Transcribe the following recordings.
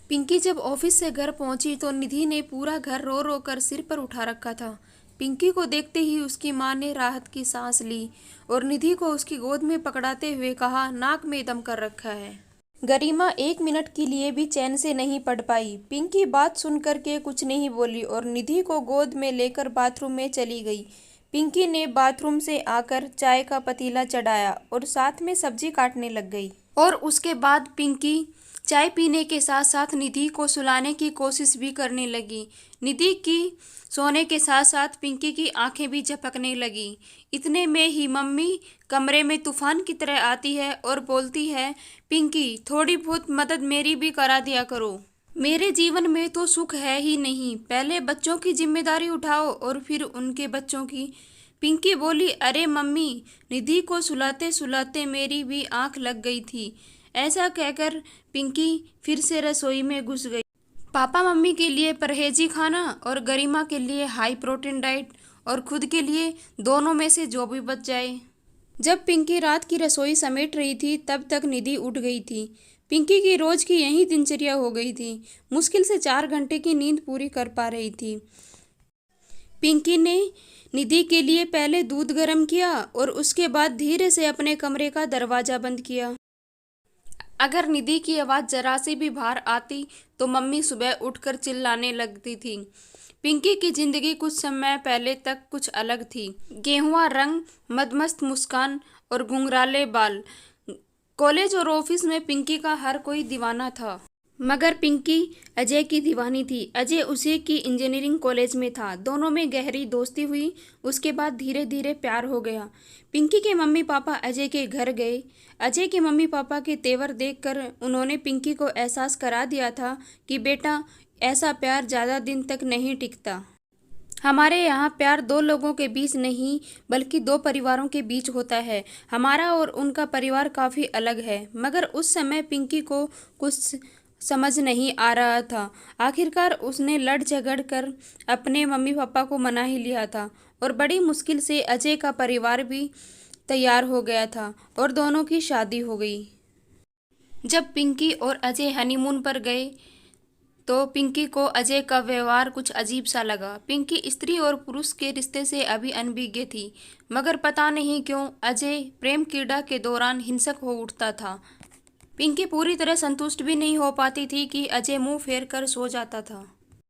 पिंकी जब ऑफिस से घर पहुंची तो निधि ने पूरा घर रो रो कर सिर पर उठा रखा था। पिंकी को देखते ही उसकी मां ने राहत की सांस ली और निधि को उसकी गोद में पकड़ाते हुए कहा, नाक में दम कर रखा है। गरिमा 1 मिनट के लिए भी चैन से नहीं पड़ पाई। पिंकी बात सुन कर के कुछ नहीं बोली और निधि को गोद में लेकर बाथरूम में चली गई। पिंकी ने बाथरूम से आकर चाय का पतीला चढ़ाया और साथ में सब्जी काटने लग गई। और उसके बाद पिंकी चाय पीने के साथ साथ निधि को सुलाने की कोशिश भी करने लगी। निधि की सोने के साथ साथ पिंकी की आंखें भी झपकने लगी। इतने में ही मम्मी कमरे में तूफान की तरह आती है और बोलती है, पिंकी थोड़ी बहुत मदद मेरी भी करा दिया करो। मेरे जीवन में तो सुख है ही नहीं, पहले बच्चों की जिम्मेदारी उठाओ और फिर उनके बच्चों की। पिंकी बोली, अरे मम्मी, निधि को सुलाते सुलाते मेरी भी आंख लग गई थी। ऐसा कहकर पिंकी फिर से रसोई में घुस गई। पापा मम्मी के लिए परहेजी खाना और गरिमा के लिए हाई प्रोटीन डाइट और खुद के लिए दोनों में से जो भी बच जाए। जब पिंकी रात की रसोई समेट रही थी तब तक निधि उठ गई थी। पिंकी की रोज की यही दिनचर्या हो गई थी। मुश्किल से 4 घंटे की नींद पूरी कर पा रही थी। पिंकी ने निधि के लिए पहले दूध गर्म किया और उसके बाद धीरे से अपने कमरे का दरवाजा बंद किया। अगर निधि की आवाज़ जरा सी भी बाहर आती तो मम्मी सुबह उठकर चिल्लाने लगती थी। पिंकी की जिंदगी कुछ समय पहले तक कुछ अलग थी। गेहुआ रंग, मदमस्त मुस्कान और घुंघराले बाल। कॉलेज और ऑफिस में पिंकी का हर कोई दीवाना था, मगर पिंकी अजय की दीवानी थी। अजय उसी की इंजीनियरिंग कॉलेज में था। दोनों में गहरी दोस्ती हुई। उसके बाद धीरे धीरे प्यार हो गया। पिंकी के मम्मी पापा अजय के घर गए। अजय के मम्मी पापा के तेवर देखकर उन्होंने पिंकी को एहसास करा दिया था कि बेटा, ऐसा प्यार ज़्यादा दिन तक नहीं टिकता। हमारे यहाँ प्यार दो लोगों के बीच नहीं बल्कि दो परिवारों के बीच होता है। हमारा और उनका परिवार काफ़ी अलग है। मगर उस समय पिंकी को कुछ समझ नहीं आ रहा था। आखिरकार उसने लड़ झगड़ कर अपने मम्मी पापा को मना ही लिया था और बड़ी मुश्किल से अजय का परिवार भी तैयार हो गया था और दोनों की शादी हो गई। जब पिंकी और अजय हनीमून पर गए तो पिंकी को अजय का व्यवहार कुछ अजीब सा लगा। पिंकी स्त्री और पुरुष के रिश्ते से अभी अनभिज्ञ थी, मगर पता नहीं क्यों अजय प्रेम क्रीड़ा के दौरान हिंसक हो उठता था। पिंकी पूरी तरह संतुष्ट भी नहीं हो पाती थी कि अजय मुंह फेर कर सो जाता था।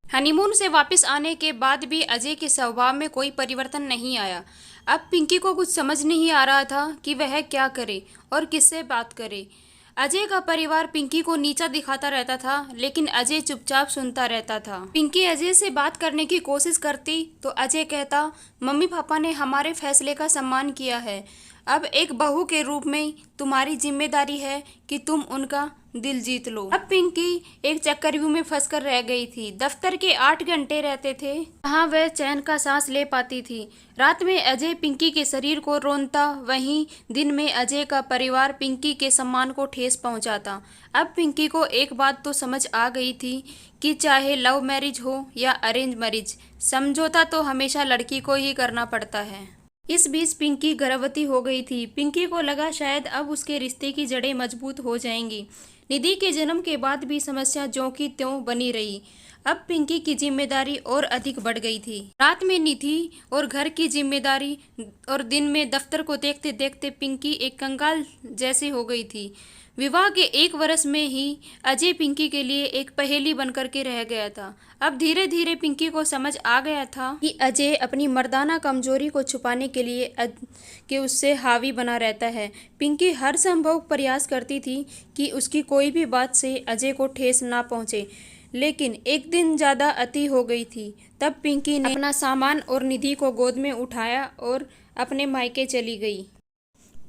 हनीमून से वापस आने के बाद भी अजय के स्वभाव में कोई परिवर्तन नहीं आया। अब पिंकी को कुछ समझ नहीं आ रहा था कि वह क्या करे और किससे बात करे। अजय का परिवार पिंकी को नीचा दिखाता रहता था, लेकिन अजय चुपचाप सुनता रहता था। पिंकी अजय से बात करने की कोशिश करती तो अजय कहता, मम्मी पापा ने हमारे फैसले का सम्मान किया है। अब एक बहू के रूप में तुम्हारी जिम्मेदारी है कि तुम उनका दिल जीत लो। अब पिंकी एक चक्रव्यूह में फंसकर रह गई थी। दफ्तर के 8 घंटे रहते थे, जहाँ वह चैन का सांस ले पाती थी। रात में अजय पिंकी के शरीर को रोनता, वहीं दिन में अजय का परिवार पिंकी के सम्मान को ठेस पहुंचाता। अब पिंकी को एक बात तो समझ आ गई थी कि चाहे लव मैरिज हो या अरेंज मैरिज, समझौता तो हमेशा लड़की को ही करना पड़ता है। इस बीच पिंकी गर्भवती हो गई थी। पिंकी को लगा शायद अब उसके रिश्ते की जड़ें मजबूत हो जाएंगी। निधि के जन्म के बाद भी समस्या ज्यों की त्यों बनी रही। अब पिंकी की जिम्मेदारी और अधिक बढ़ गई थी। रात में निधि और घर की जिम्मेदारी और दिन में दफ्तर को देखते देखते पिंकी एक कंगाल जैसी हो गई थी। विवाह के 1 वर्ष में ही अजय पिंकी के लिए एक पहेली बनकर के रह गया था। अब धीरे धीरे पिंकी को समझ आ गया था कि अजय अपनी मर्दाना कमजोरी को छुपाने के लिए कि उससे हावी बना रहता है। पिंकी हर संभव प्रयास करती थी कि उसकी कोई भी बात से अजय को ठेस ना पहुंचे, लेकिन एक दिन ज़्यादा अति हो गई थी। तब पिंकी ने अपना सामान और निधि को गोद में उठाया और अपने मायके चली गई।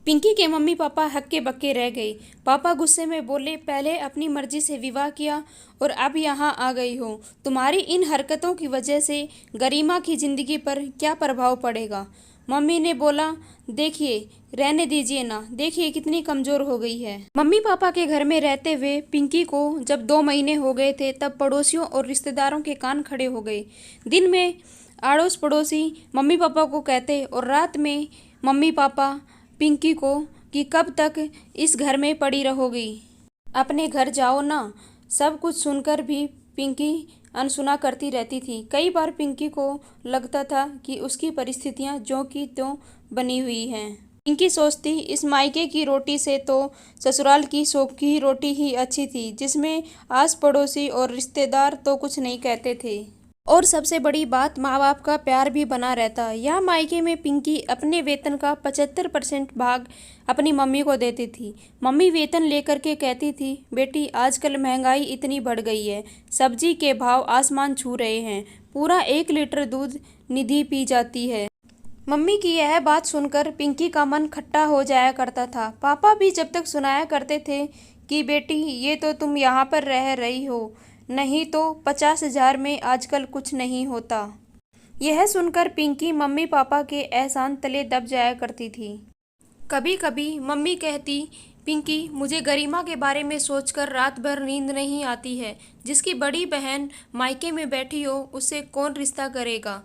पिंकी के मम्मी पापा हक्के बक्के रह गए। पापा गुस्से में बोले, पहले अपनी मर्जी से विवाह किया और अब यहाँ आ गई हो। तुम्हारी इन हरकतों की वजह से गरिमा की जिंदगी पर क्या प्रभाव पड़ेगा। मम्मी ने बोला, देखिए, रहने दीजिए ना, देखिए कितनी कमजोर हो गई है। मम्मी पापा के घर में रहते हुए पिंकी को जब 2 महीने हो गए थे तब पड़ोसियों और रिश्तेदारों के कान खड़े हो गए। दिन में अड़ोस पड़ोसी मम्मी पापा को कहते और रात में मम्मी पापा पिंकी को कि कब तक इस घर में पड़ी रहोगी, अपने घर जाओ ना। सब कुछ सुनकर भी पिंकी अनसुना करती रहती थी। कई बार पिंकी को लगता था कि उसकी परिस्थितियां ज्यों की त्यों बनी हुई हैं। पिंकी सोचती, इस मायके की रोटी से तो ससुराल की सोखी रोटी ही अच्छी थी, जिसमें आस पड़ोसी और रिश्तेदार तो कुछ नहीं कहते थे, और सबसे बड़ी बात माँ बाप का प्यार भी बना रहता। यहाँ मायके में पिंकी अपने वेतन का 75% भाग अपनी मम्मी को देती थी। मम्मी वेतन लेकर के कहती थी, बेटी आजकल महंगाई इतनी बढ़ गई है, सब्जी के भाव आसमान छू रहे हैं, पूरा 1 लीटर दूध निधि पी जाती है। मम्मी की यह बात सुनकर पिंकी का मन खट्टा हो जाया करता था। पापा भी जब तक सुनाया करते थे कि बेटी ये तो तुम यहाँ पर रह रही हो, नहीं तो 50,000 में आजकल कुछ नहीं होता। यह सुनकर पिंकी मम्मी पापा के एहसान तले दब जाया करती थी। कभी कभी मम्मी कहती, पिंकी मुझे गरिमा के बारे में सोचकर रात भर नींद नहीं आती है। जिसकी बड़ी बहन मायके में बैठी हो उससे कौन रिश्ता करेगा।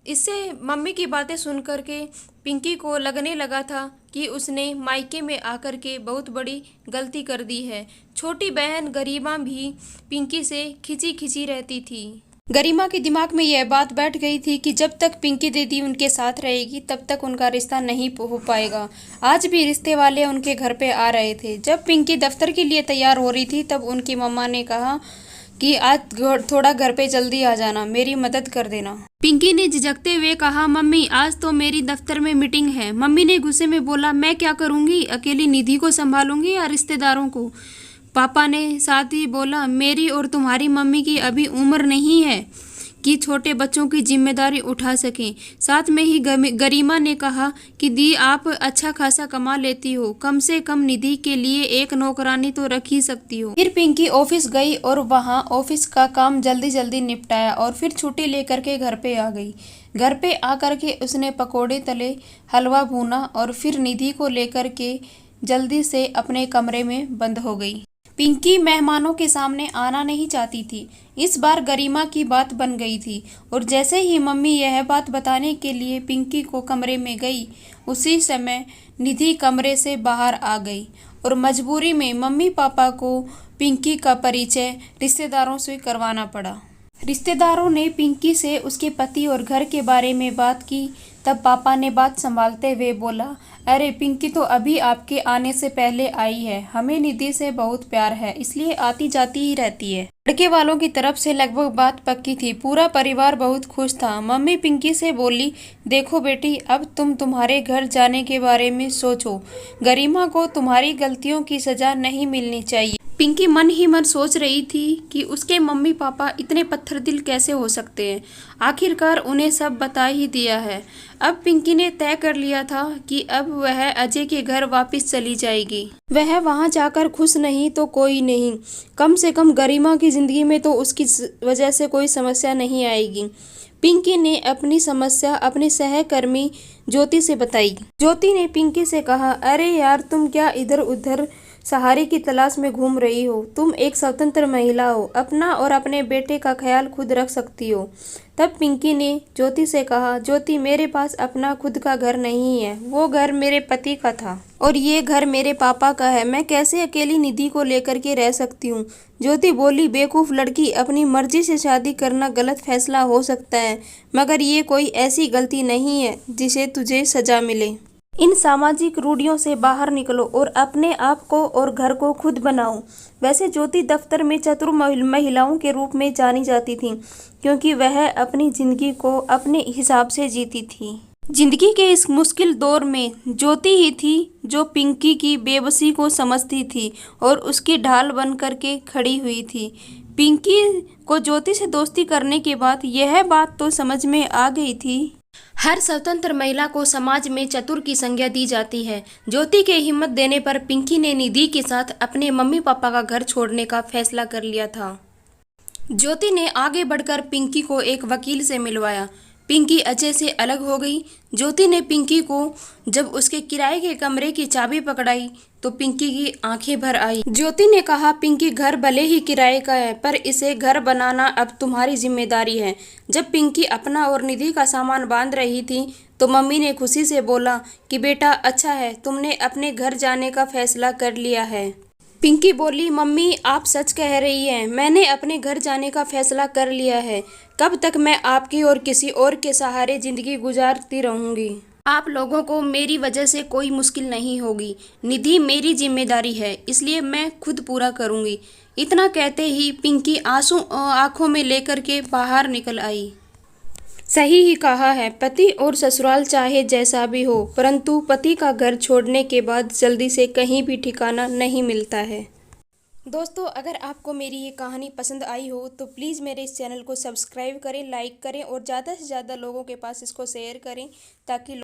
इससे मम्मी की बातें सुन कर के पिंकी को लगने लगा था कि उसने मायके में आकर के बहुत बड़ी गलती कर दी है। छोटी बहन गरिमा भी पिंकी से खिंची खिंची रहती थी। गरिमा के दिमाग में यह बात बैठ गई थी कि जब तक पिंकी दीदी उनके साथ रहेगी तब तक उनका रिश्ता नहीं हो पाएगा। आज भी रिश्ते वाले उनके घर पे आ रहे थे। जब पिंकी दफ्तर के लिए तैयार हो रही थी तब उनकी मम्मा ने कहा कि आज थोड़ा घर पे जल्दी आ जाना, मेरी मदद कर देना। पिंकी ने झिझकते हुए कहा, मम्मी आज तो मेरी दफ्तर में मीटिंग है। मम्मी ने गुस्से में बोला, मैं क्या करूंगी, अकेली निधि को संभालूंगी या रिश्तेदारों को। पापा ने साथ ही बोला, मेरी और तुम्हारी मम्मी की अभी उम्र नहीं है कि छोटे बच्चों की जिम्मेदारी उठा सकें। साथ में ही गरिमा ने कहा कि दी आप अच्छा खासा कमा लेती हो, कम से कम निधि के लिए एक नौकरानी तो रख ही सकती हो। फिर पिंकी ऑफिस गई और वहां ऑफिस का काम जल्दी जल्दी निपटाया और फिर छुट्टी लेकर के घर पे आ गई। घर पे आकर के उसने पकोड़े तले, हलवा भूना और फिर निधि को लेकर के जल्दी से अपने कमरे में बंद हो गई। पिंकी मेहमानों के सामने आना नहीं चाहती थी। इस बार गरिमा की बात बन गई थी और जैसे ही मम्मी यह बात बताने के लिए पिंकी को कमरे में गई, उसी समय निधि कमरे से बाहर आ गई और मजबूरी में मम्मी पापा को पिंकी का परिचय रिश्तेदारों से करवाना पड़ा। रिश्तेदारों ने पिंकी से उसके पति और घर के बारे में बात की। तब पापा ने बात संभालते हुए बोला, अरे पिंकी तो अभी आपके आने से पहले आई है, हमें निधि से बहुत प्यार है इसलिए आती जाती ही रहती है। लड़के वालों की तरफ से लगभग बात पक्की थी। पूरा परिवार बहुत खुश था। मम्मी पिंकी से बोली, देखो बेटी अब तुम तुम्हारे घर जाने के बारे में सोचो, गरिमा को तुम्हारी गलतियों की सजा नहीं मिलनी चाहिए। पिंकी मन ही मन सोच रही थी कि उसके मम्मी पापा इतने पत्थर दिल कैसे हो सकते हैं। आखिरकार उन्हें सब बता ही दिया है। अब पिंकी ने तय कर लिया था कि अब वह अजय के घर वापस चली जाएगी। वह वहां जाकर खुश नहीं तो कोई नहीं, कम से कम गरिमा की जिंदगी में तो उसकी वजह से कोई समस्या नहीं आएगी। पिंकी ने अपनी समस्या अपने सहकर्मी ज्योति से बताई। ज्योति ने पिंकी से कहा, अरे यार तुम क्या इधर उधर सहारे की तलाश में घूम रही हो, तुम एक स्वतंत्र महिला हो, अपना और अपने बेटे का ख्याल खुद रख सकती हो। तब पिंकी ने ज्योति से कहा, ज्योति मेरे पास अपना खुद का घर नहीं है, वो घर मेरे पति का था और ये घर मेरे पापा का है, मैं कैसे अकेली निधि को लेकर के रह सकती हूँ। ज्योति बोली, बेवकूफ़ लड़की, अपनी मर्जी से शादी करना गलत फैसला हो सकता है, मगर ये कोई ऐसी गलती नहीं है जिसे तुझे सजा मिले। इन सामाजिक रूढ़ियों से बाहर निकलो और अपने आप को और घर को खुद बनाओ। वैसे ज्योति दफ्तर में चतुर महिलाओं के रूप में जानी जाती थी, क्योंकि वह अपनी जिंदगी को अपने हिसाब से जीती थी। जिंदगी के इस मुश्किल दौर में ज्योति ही थी जो पिंकी की बेबसी को समझती थी और उसकी ढाल बन करके खड़ी हुई थी। पिंकी को ज्योति से दोस्ती करने के बाद यह बात तो समझ में आ गई थी, हर स्वतंत्र महिला को समाज में चतुर की संज्ञा दी जाती है। ज्योति के हिम्मत देने पर पिंकी ने निधि के साथ अपने मम्मी पापा का घर छोड़ने का फैसला कर लिया था। ज्योति ने आगे बढ़कर पिंकी को एक वकील से मिलवाया। पिंकी अजय से अलग हो गई। ज्योति ने पिंकी को जब उसके किराए के कमरे की चाबी पकड़ाई तो पिंकी की आंखें भर आई। ज्योति ने कहा, पिंकी घर भले ही किराए का है पर इसे घर बनाना अब तुम्हारी जिम्मेदारी है। जब पिंकी अपना और निधि का सामान बांध रही थी तो मम्मी ने खुशी से बोला कि बेटा अच्छा है, तुमने अपने घर जाने का फैसला कर लिया है। पिंकी बोली, मम्मी आप सच कह रही हैं, मैंने अपने घर जाने का फैसला कर लिया है। कब तक मैं आपकी और किसी और के सहारे जिंदगी गुजारती रहूंगी? आप लोगों को मेरी वजह से कोई मुश्किल नहीं होगी। निधि मेरी जिम्मेदारी है, इसलिए मैं खुद पूरा करूंगी। इतना कहते ही पिंकी आंसू आंखों में लेकर के बाहर निकल आई। सही ही कहा है, पति और ससुराल चाहे जैसा भी हो, परंतु पति का घर छोड़ने के बाद जल्दी से कहीं भी ठिकाना नहीं मिलता है। दोस्तों, अगर आपको मेरी ये कहानी पसंद आई हो तो प्लीज़ मेरे इस चैनल को सब्सक्राइब करें, लाइक करें और ज़्यादा से ज़्यादा लोगों के पास इसको शेयर करें, ताकि